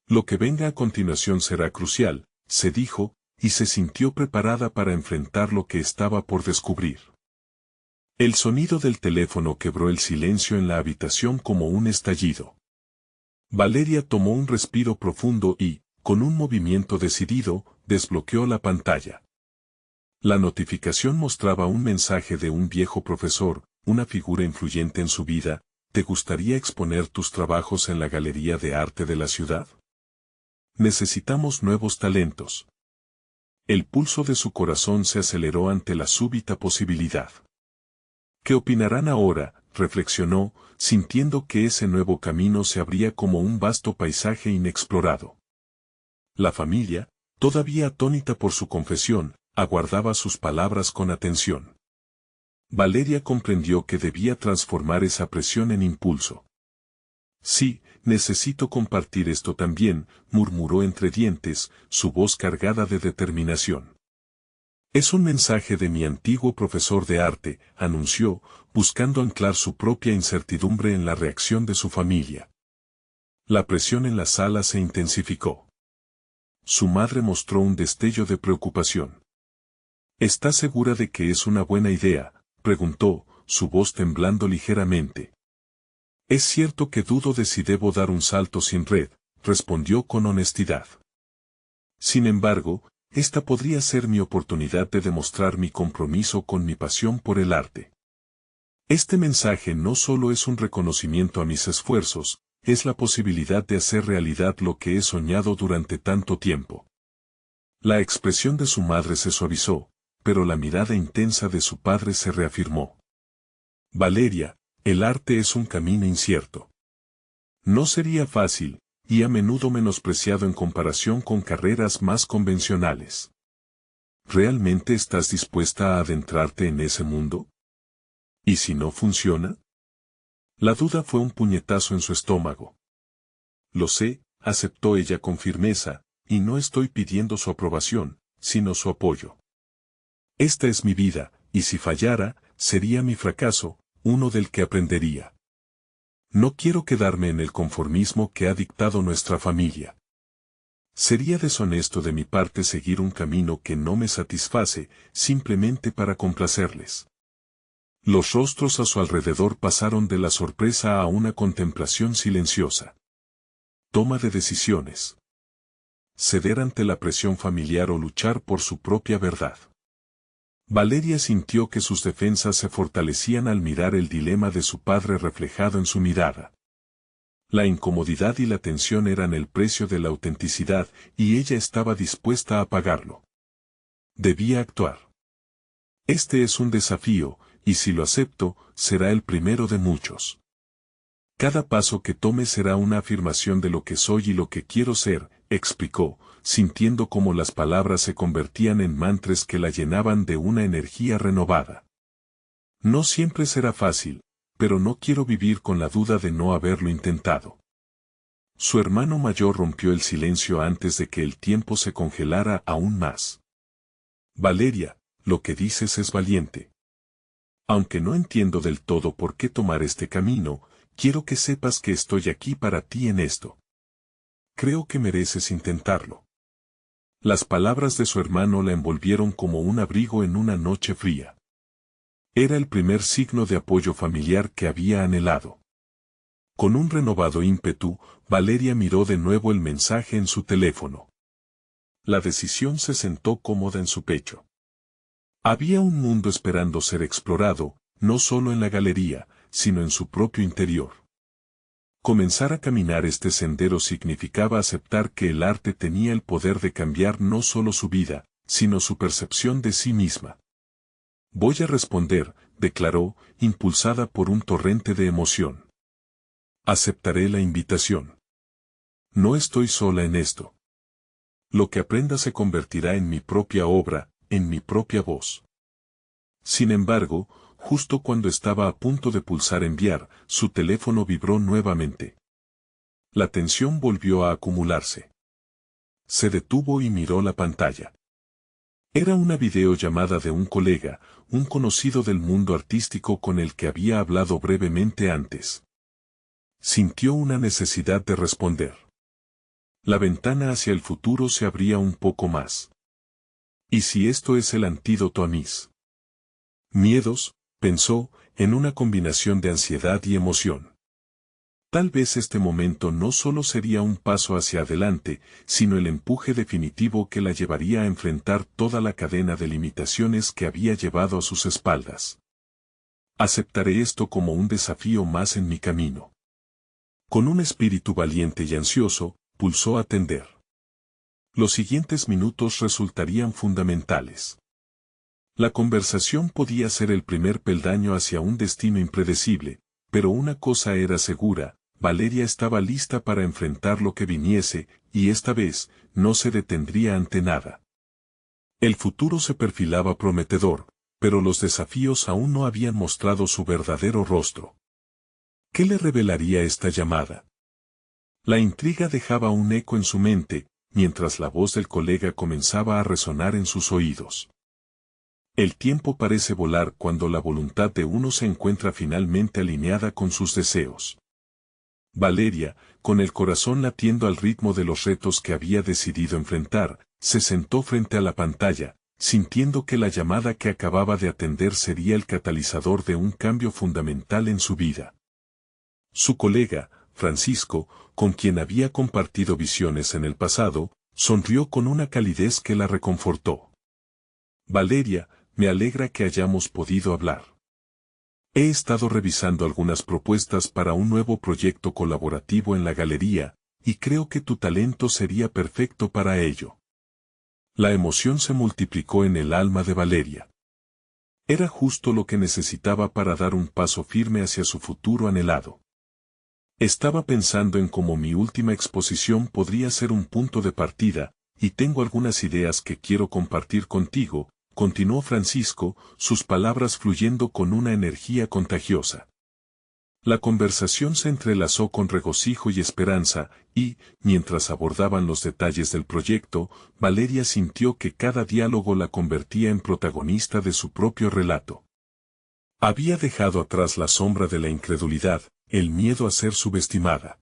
Lo que venga a continuación será crucial, se dijo, y se sintió preparada para enfrentar lo que estaba por descubrir. El sonido del teléfono quebró el silencio en la habitación como un estallido. Valeria tomó un respiro profundo y, con un movimiento decidido, desbloqueó la pantalla. La notificación mostraba un mensaje de un viejo profesor, una figura influyente en su vida. ¿Te gustaría exponer tus trabajos en la Galería de Arte de la ciudad? Necesitamos nuevos talentos. El pulso de su corazón se aceleró ante la súbita posibilidad. ¿Qué opinarán ahora?, reflexionó, sintiendo que ese nuevo camino se abría como un vasto paisaje inexplorado. La familia, todavía atónita por su confesión, aguardaba sus palabras con atención. Valeria comprendió que debía transformar esa presión en impulso. Sí, necesito compartir esto también, murmuró entre dientes, su voz cargada de determinación. Es un mensaje de mi antiguo profesor de arte, anunció, buscando anclar su propia incertidumbre en la reacción de su familia. La presión en la sala se intensificó. Su madre mostró un destello de preocupación. ¿Está segura de que es una buena idea?, preguntó, su voz temblando ligeramente. Es cierto que dudo de si debo dar un salto sin red, respondió con honestidad. Sin embargo, esta podría ser mi oportunidad de demostrar mi compromiso con mi pasión por el arte. Este mensaje no solo es un reconocimiento a mis esfuerzos, es la posibilidad de hacer realidad lo que he soñado durante tanto tiempo. La expresión de su madre se suavizó, pero la mirada intensa de su padre se reafirmó. Valeria, el arte es un camino incierto. No sería fácil, y a menudo menospreciado en comparación con carreras más convencionales. ¿Realmente estás dispuesta a adentrarte en ese mundo? ¿Y si no funciona? La duda fue un puñetazo en su estómago. Lo sé, aceptó ella con firmeza, y no estoy pidiendo su aprobación, sino su apoyo. Esta es mi vida, y si fallara, sería mi fracaso, uno del que aprendería. No quiero quedarme en el conformismo que ha dictado nuestra familia. Sería deshonesto de mi parte seguir un camino que no me satisface, simplemente para complacerles. Los rostros a su alrededor pasaron de la sorpresa a una contemplación silenciosa. Toma de decisiones. Ceder ante la presión familiar o luchar por su propia verdad. Valeria sintió que sus defensas se fortalecían al mirar el dilema de su padre reflejado en su mirada. La incomodidad y la tensión eran el precio de la autenticidad, y ella estaba dispuesta a pagarlo. Debía actuar. Este es un desafío, y si lo acepto, será el primero de muchos. Cada paso que tome será una afirmación de lo que soy y lo que quiero ser, explicó, sintiendo cómo las palabras se convertían en mantras que la llenaban de una energía renovada. No siempre será fácil, pero no quiero vivir con la duda de no haberlo intentado. Su hermano mayor rompió el silencio antes de que el tiempo se congelara aún más. Valeria, lo que dices es valiente. Aunque no entiendo del todo por qué tomar este camino, quiero que sepas que estoy aquí para ti en esto. Creo que mereces intentarlo. Las palabras de su hermano la envolvieron como un abrigo en una noche fría. Era el primer signo de apoyo familiar que había anhelado. Con un renovado ímpetu, Valeria miró de nuevo el mensaje en su teléfono. La decisión se sentó cómoda en su pecho. Había un mundo esperando ser explorado, no solo en la galería, sino en su propio interior. Comenzar a caminar este sendero significaba aceptar que el arte tenía el poder de cambiar no solo su vida, sino su percepción de sí misma. Voy a responder, declaró, impulsada por un torrente de emoción. Aceptaré la invitación. No estoy sola en esto. Lo que aprenda se convertirá en mi propia obra, en mi propia voz. Sin embargo, justo cuando estaba a punto de pulsar enviar, su teléfono vibró nuevamente. La tensión volvió a acumularse. Se detuvo y miró la pantalla. Era una videollamada de un colega, un conocido del mundo artístico con el que había hablado brevemente antes. Sintió una necesidad de responder. La ventana hacia el futuro se abría un poco más. ¿Y si esto es el antídoto a mis miedos?, pensó, en una combinación de ansiedad y emoción. Tal vez este momento no solo sería un paso hacia adelante, sino el empuje definitivo que la llevaría a enfrentar toda la cadena de limitaciones que había llevado a sus espaldas. Aceptaré esto como un desafío más en mi camino. Con un espíritu valiente y ansioso, pulsó atender. Los siguientes minutos resultarían fundamentales. La conversación podía ser el primer peldaño hacia un destino impredecible, pero una cosa era segura, Valeria estaba lista para enfrentar lo que viniese, y esta vez, no se detendría ante nada. El futuro se perfilaba prometedor, pero los desafíos aún no habían mostrado su verdadero rostro. ¿Qué le revelaría esta llamada? La intriga dejaba un eco en su mente, mientras la voz del colega comenzaba a resonar en sus oídos. El tiempo parece volar cuando la voluntad de uno se encuentra finalmente alineada con sus deseos. Valeria, con el corazón latiendo al ritmo de los retos que había decidido enfrentar, se sentó frente a la pantalla, sintiendo que la llamada que acababa de atender sería el catalizador de un cambio fundamental en su vida. Su colega, Francisco, con quien había compartido visiones en el pasado, sonrió con una calidez que la reconfortó. Valeria, me alegra que hayamos podido hablar. He estado revisando algunas propuestas para un nuevo proyecto colaborativo en la galería, y creo que tu talento sería perfecto para ello. La emoción se multiplicó en el alma de Valeria. Era justo lo que necesitaba para dar un paso firme hacia su futuro anhelado. Estaba pensando en cómo mi última exposición podría ser un punto de partida, y tengo algunas ideas que quiero compartir contigo, continuó Francisco, sus palabras fluyendo con una energía contagiosa. La conversación se entrelazó con regocijo y esperanza, y, mientras abordaban los detalles del proyecto, Valeria sintió que cada diálogo la convertía en protagonista de su propio relato. Había dejado atrás la sombra de la incredulidad, el miedo a ser subestimada.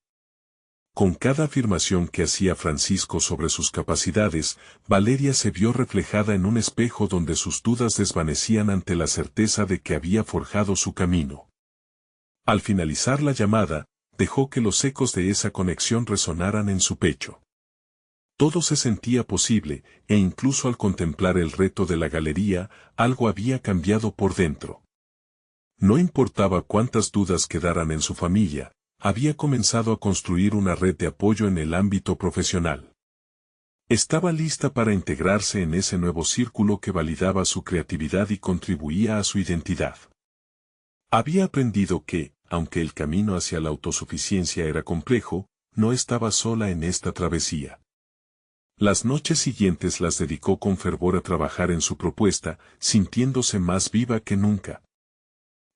Con cada afirmación que hacía Francisco sobre sus capacidades, Valeria se vio reflejada en un espejo donde sus dudas desvanecían ante la certeza de que había forjado su camino. Al finalizar la llamada, dejó que los ecos de esa conexión resonaran en su pecho. Todo se sentía posible, e incluso al contemplar el reto de la galería, algo había cambiado por dentro. No importaba cuántas dudas quedaran en su familia, había comenzado a construir una red de apoyo en el ámbito profesional. Estaba lista para integrarse en ese nuevo círculo que validaba su creatividad y contribuía a su identidad. Había aprendido que, aunque el camino hacia la autosuficiencia era complejo, no estaba sola en esta travesía. Las noches siguientes las dedicó con fervor a trabajar en su propuesta, sintiéndose más viva que nunca.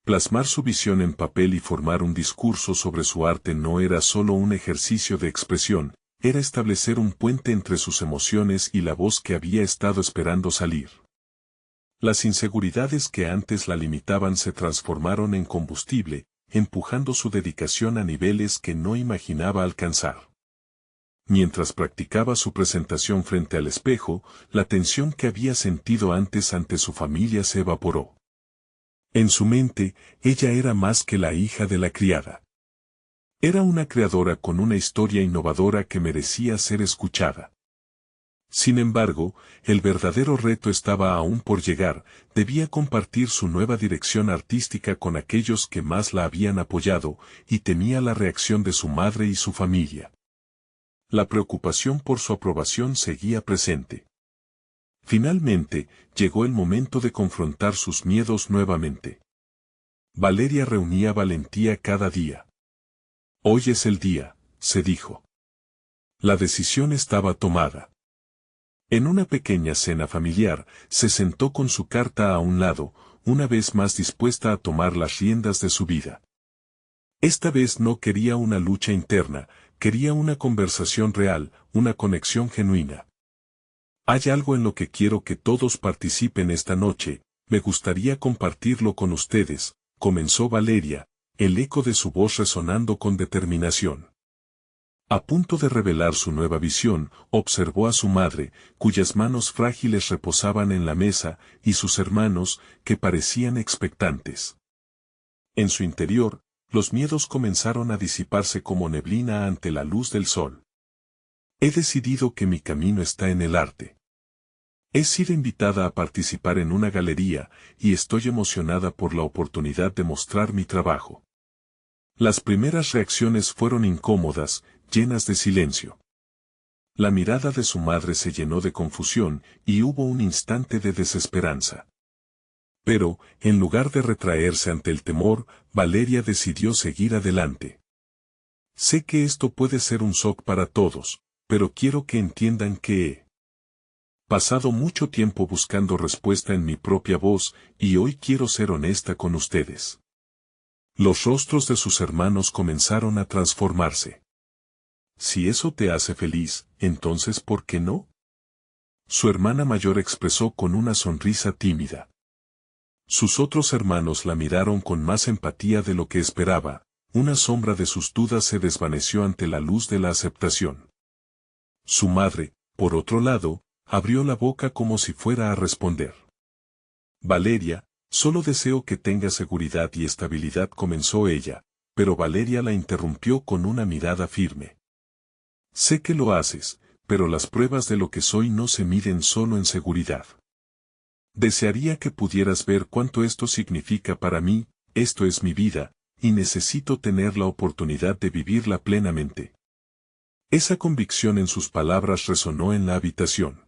Plasmar su visión en papel y formar un discurso sobre su arte no era solo un ejercicio de expresión, era establecer un puente entre sus emociones y la voz que había estado esperando salir. Las inseguridades que antes la limitaban se transformaron en combustible, empujando su dedicación a niveles que no imaginaba alcanzar. Mientras practicaba su presentación frente al espejo, la tensión que había sentido antes ante su familia se evaporó. En su mente, ella era más que la hija de la criada. Era una creadora con una historia innovadora que merecía ser escuchada. Sin embargo, el verdadero reto estaba aún por llegar, debía compartir su nueva dirección artística con aquellos que más la habían apoyado, y temía la reacción de su madre y su familia. La preocupación por su aprobación seguía presente. Finalmente, llegó el momento de confrontar sus miedos nuevamente. Valeria reunía valentía cada día. Hoy es el día, se dijo. La decisión estaba tomada. En una pequeña cena familiar, se sentó con su carta a un lado, una vez más dispuesta a tomar las riendas de su vida. Esta vez no quería una lucha interna, quería una conversación real, una conexión genuina. Hay algo en lo que quiero que todos participen esta noche, me gustaría compartirlo con ustedes, comenzó Valeria, el eco de su voz resonando con determinación. A punto de revelar su nueva visión, observó a su madre, cuyas manos frágiles reposaban en la mesa, y sus hermanos, que parecían expectantes. En su interior, los miedos comenzaron a disiparse como neblina ante la luz del sol. He decidido que mi camino está en el arte. He sido invitada a participar en una galería, y estoy emocionada por la oportunidad de mostrar mi trabajo. Las primeras reacciones fueron incómodas, llenas de silencio. La mirada de su madre se llenó de confusión y hubo un instante de desesperanza. Pero, en lugar de retraerse ante el temor, Valeria decidió seguir adelante. Sé que esto puede ser un shock para todos, pero quiero que entiendan que he pasado mucho tiempo buscando respuesta en mi propia voz y hoy quiero ser honesta con ustedes. Los rostros de sus hermanos comenzaron a transformarse. Si eso te hace feliz, entonces ¿por qué no? Su hermana mayor expresó con una sonrisa tímida. Sus otros hermanos la miraron con más empatía de lo que esperaba, una sombra de sus dudas se desvaneció ante la luz de la aceptación. Su madre, por otro lado, abrió la boca como si fuera a responder. Valeria, solo deseo que tengas seguridad y estabilidad, comenzó ella, pero Valeria la interrumpió con una mirada firme. Sé que lo haces, pero las pruebas de lo que soy no se miden solo en seguridad. Desearía que pudieras ver cuánto esto significa para mí, esto es mi vida, y necesito tener la oportunidad de vivirla plenamente. Esa convicción en sus palabras resonó en la habitación.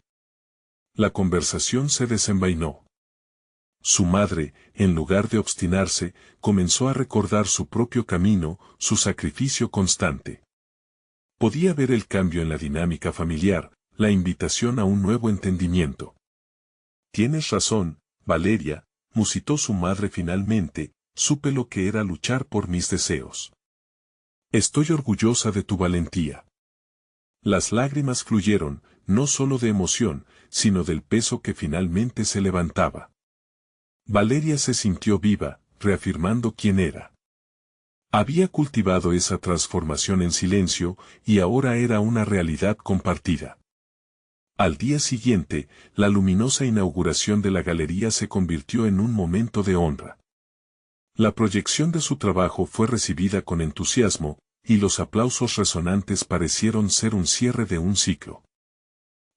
La conversación se desenvainó. Su madre, en lugar de obstinarse, comenzó a recordar su propio camino, su sacrificio constante. Podía ver el cambio en la dinámica familiar, la invitación a un nuevo entendimiento. Tienes razón, Valeria, musitó su madre finalmente, supe lo que era luchar por mis deseos. Estoy orgullosa de tu valentía. Las lágrimas fluyeron, no solo de emoción, sino del peso que finalmente se levantaba. Valeria se sintió viva, reafirmando quién era. Había cultivado esa transformación en silencio, y ahora era una realidad compartida. Al día siguiente, la luminosa inauguración de la galería se convirtió en un momento de honra. La proyección de su trabajo fue recibida con entusiasmo, y los aplausos resonantes parecieron ser un cierre de un ciclo.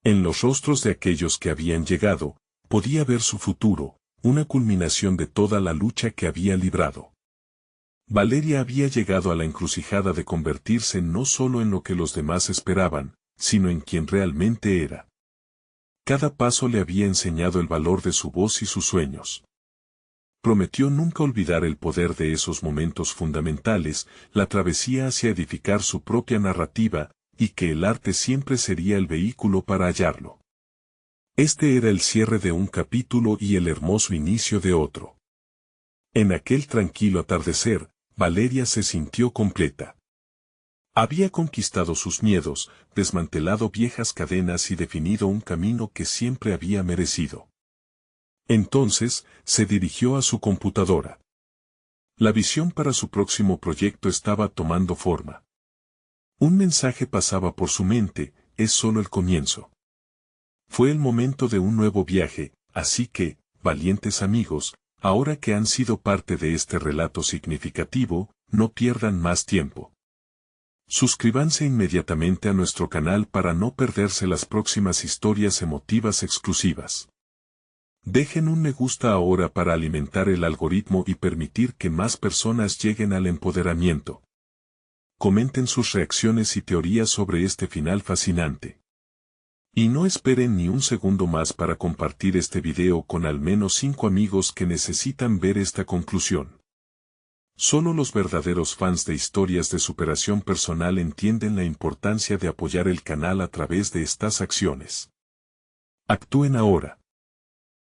En los rostros de aquellos que habían llegado, podía ver su futuro, una culminación de toda la lucha que había librado. Valeria había llegado a la encrucijada de convertirse no solo en lo que los demás esperaban, sino en quien realmente era. Cada paso le había enseñado el valor de su voz y sus sueños. Prometió nunca olvidar el poder de esos momentos fundamentales, la travesía hacia edificar su propia narrativa, y que el arte siempre sería el vehículo para hallarlo. Este era el cierre de un capítulo y el hermoso inicio de otro. En aquel tranquilo atardecer, Valeria se sintió completa. Había conquistado sus miedos, desmantelado viejas cadenas y definido un camino que siempre había merecido. Entonces, se dirigió a su computadora. La visión para su próximo proyecto estaba tomando forma. Un mensaje pasaba por su mente, es solo el comienzo. Fue el momento de un nuevo viaje, así que, valientes amigos, ahora que han sido parte de este relato significativo, no pierdan más tiempo. Suscríbanse inmediatamente a nuestro canal para no perderse las próximas historias emotivas exclusivas. Dejen un me gusta ahora para alimentar el algoritmo y permitir que más personas lleguen al empoderamiento. Comenten sus reacciones y teorías sobre este final fascinante. Y no esperen ni un segundo más para compartir este video con al menos 5 amigos que necesitan ver esta conclusión. Solo los verdaderos fans de historias de superación personal entienden la importancia de apoyar el canal a través de estas acciones. Actúen ahora.